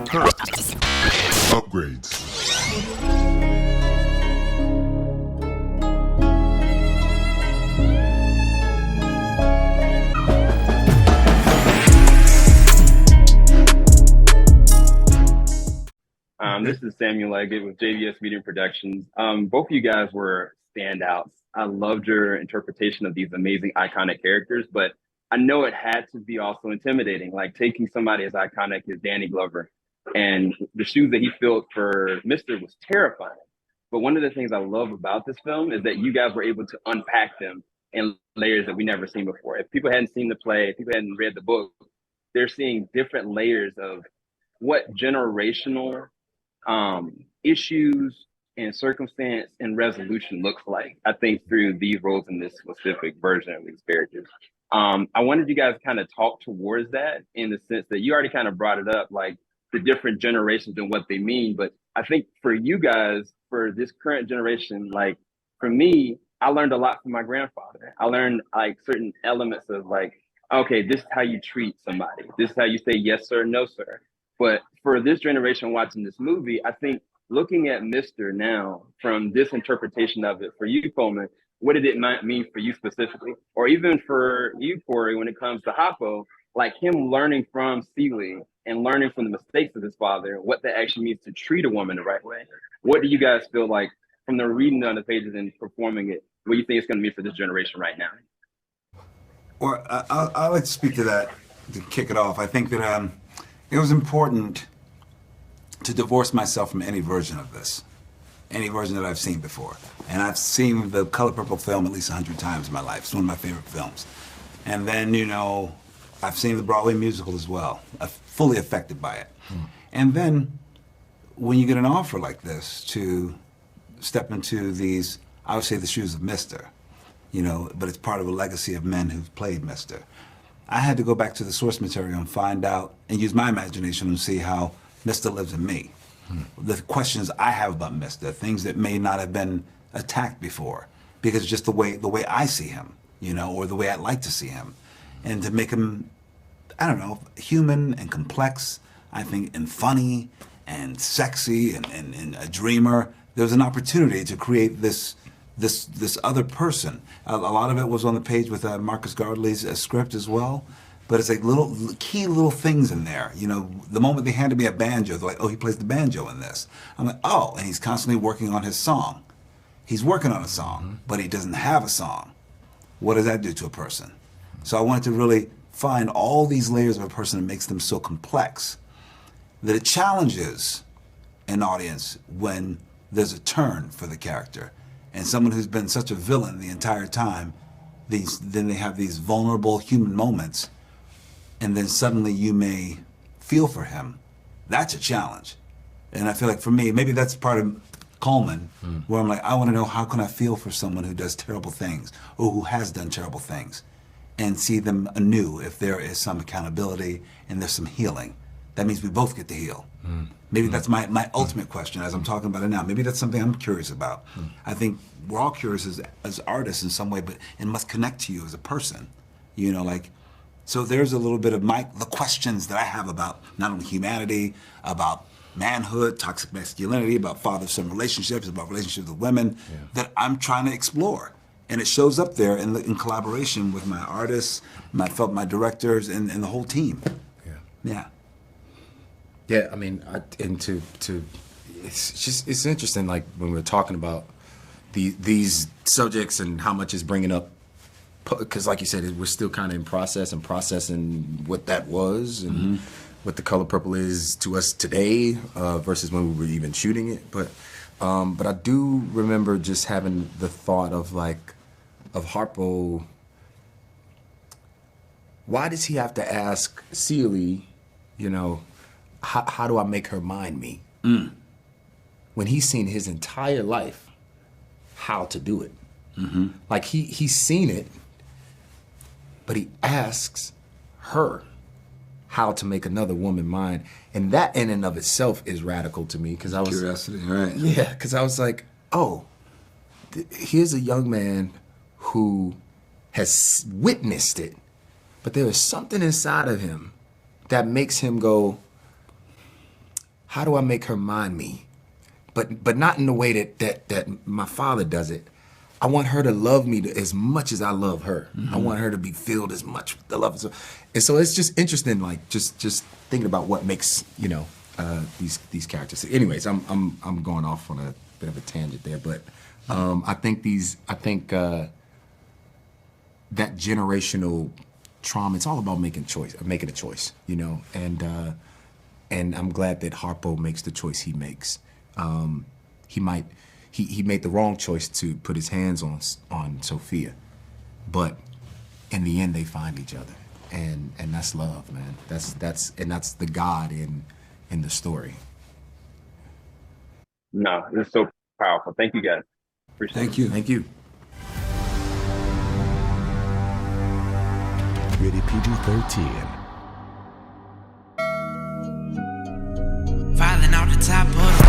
Upgrades. This is Samuel Leggett with JVS Media Productions. Both of you guys were standouts. I loved your interpretation of these amazing, iconic characters, but I know it had to be also intimidating, like taking somebody as iconic as Danny Glover, and the shoes that he filled for Mr. was terrifying. But one of the things I love about this film is that you guys were able to unpack them in layers that we never seen before. If people hadn't seen the play, if people hadn't read the book, they're seeing different layers of what generational issues and circumstance and resolution looks like, I think, through these roles in this specific version of these characters. I wanted you guys to kind of talk towards that in the sense that you already kind of brought it up, like the different generations and what they mean. But I think for you guys, for this current generation, like for me, I learned a lot from my grandfather. I learned like certain elements of like, okay, this is how you treat somebody. This is how you say yes, sir, no, sir. But for this generation watching this movie, I think looking at Mr. now from this interpretation of it for you, Coleman, what did it mean for you specifically? Or even for you, Corey, when it comes to Hapo, like him learning from Celie and learning from the mistakes of his father, what that actually means to treat a woman the right way. What do you guys feel like from the reading on the pages and performing it, what you think it's going to mean for this generation right now? Well, I'd like to speak to that to kick it off. I think that it was important to divorce myself from any version of this, any version that I've seen before. And I've seen the Color Purple film at least 100 times in my life. It's one of my favorite films. And then, you know, I've seen the Broadway musical as well. I'm fully affected by it. And then when you get an offer like this to step into these, I would say the shoes of Mr., you know, but it's part of a legacy of men who've played Mr. I had to go back to the source material and find out and use my imagination and see how Mr. lives in me. The questions I have about Mr., things that may not have been attacked before, because it's just the way I see him, you know, or the way I'd like to see him. And to make him, I don't know, human and complex, I think, and funny and sexy and a dreamer. There was an opportunity to create this other person. A lot of it was on the page with Marcus Gardley's script as well, but it's like little key things in there. You know, the moment they handed me a banjo, they're like, oh, he plays the banjo in this. I'm like, oh, and he's constantly working on his song. He's working on a song, but he doesn't have a song. What does that do to a person? So I wanted to really find all these layers of a person that makes them so complex that it challenges an audience when there's a turn for the character. And someone who's been such a villain the entire time, then they have these vulnerable human moments, and then suddenly you may feel for him. That's a challenge. And I feel like for me, maybe that's part of Coleman, where I'm like, I want to know, how can I feel for someone who does terrible things or who has done terrible things, and see them anew if there is some accountability and there's some healing. That means we both get to heal. Maybe that's my ultimate question as I'm talking about it now. Maybe that's something I'm curious about. I think we're all curious as artists in some way, but it must connect to you as a person. You know, like, so there's a little bit of the questions that I have about not only humanity, about manhood, toxic masculinity, about father-son relationships, about relationships with women, that I'm trying to explore. And it shows up there in collaboration with my artists, my directors, and the whole team. Yeah, I mean, it's interesting, like when we're talking about these subjects and how much is bringing up, because like you said, we're still kind of in process and processing what that was and what the Color Purple is to us today versus when we were even shooting it. But I do remember just having the thought of Harpo. Why does he have to ask Celie, you know, how do I make her mind me? When he's seen his entire life how to do it. Like he's seen it, but he asks her how to make another woman mind. And that in and of itself is radical to me, because I was... Curiosity, right. Yeah, because I was like, oh, here's a young man who has witnessed it, but there is something inside of him that makes him go, how do I make her mind me? But not in the way that my father does it. I want her to love me as much as I love her. I want her to be filled as much with the love. And so it's just interesting, like just thinking about what makes, you know, these characters. Anyways, I'm going off on a bit of a tangent there, but I think that generational trauma, it's all about making a choice, you know, and I'm glad that Hapo makes the choice he makes. He made the wrong choice to put his hands on Sophia, but in the end they find each other, and that's love, man. That's the God in the story. No, it's so powerful. Thank you, guys. Appreciate it. Thank you. Rated PG-13. Falling off the top of the